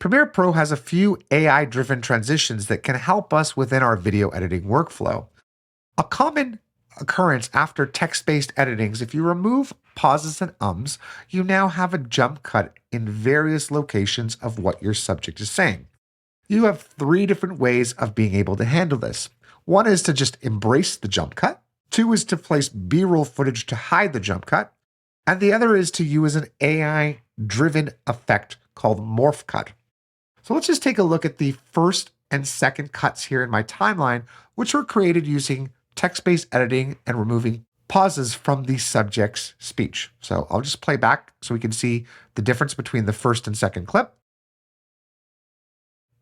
Premiere Pro has a few AI-driven transitions that can help us within our video editing workflow. A common occurrence after text-based editing is if you remove pauses and ums, you now have a jump cut in various locations of what your subject is saying. You have 3 different ways of being able to handle this. One is to just embrace the jump cut. 2 is to place B-roll footage to hide the jump cut. And the other is to use an AI-driven effect called Morph Cut. So let's just take a look at the first and second cuts here in my timeline, which were created using text-based editing and removing pauses from the subject's speech. So I'll just play back so we can see the difference between the first and second clip.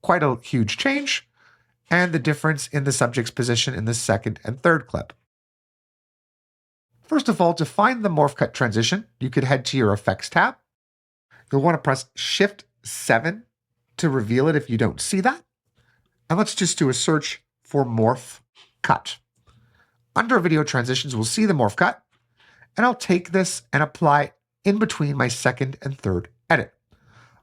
Quite a huge change, and the difference in the subject's position in the second and third clip. First of all, to find the Morph Cut transition, you could head to your Effects tab. You'll want to press Shift-7 to reveal it if you don't see that. And let's just do a search for Morph Cut. Under Video Transitions, we'll see the Morph Cut, and I'll take this and apply in between my second and third edit.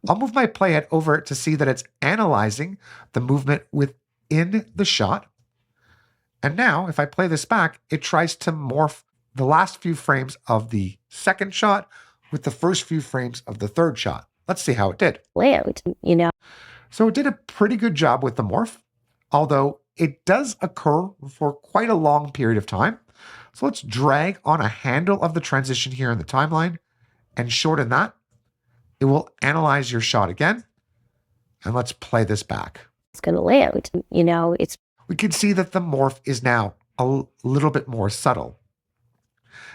I'll move my playhead over it to see that it's analyzing the movement within the shot. And now, if I play this back, it tries to morph the last few frames of the second shot with the first few frames of the third shot. Let's see how it did. Layout, So it did a pretty good job with the morph, although it does occur for quite a long period of time. So let's drag on a handle of the transition here in the timeline and shorten that. It will analyze your shot again. And let's play this back. It's going to layout, We can see that the morph is now a little bit more subtle.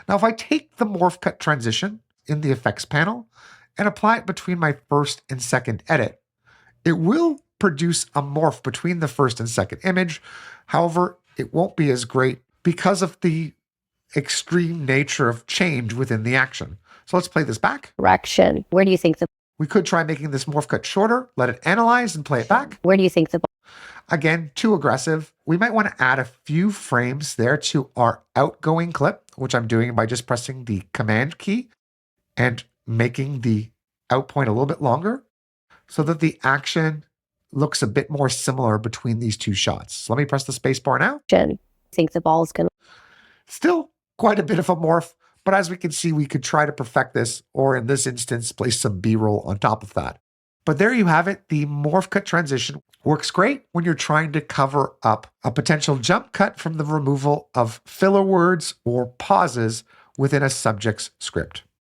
Now, if I take the Morph Cut transition in the effects panel and apply it between my first and second edit, it will produce a morph between the first and second image. However, it won't be as great because of the extreme nature of change within the action. So let's play this back. Correction. Where do you think We could try making this Morph Cut shorter, let it analyze and play it back. where do you think Again, too aggressive. We might want to add a few frames there to our outgoing clip, which I'm doing by just pressing the Command key and making the out point a little bit longer so that the action looks a bit more similar between these two shots. So let me press the space bar now. think the ball's going to Still quite a bit of a morph, but as we can see, we could try to perfect this, or in this instance, place some B-roll on top of that. But there you have it. The Morph Cut transition works great when you're trying to cover up a potential jump cut from the removal of filler words or pauses within a subject's script.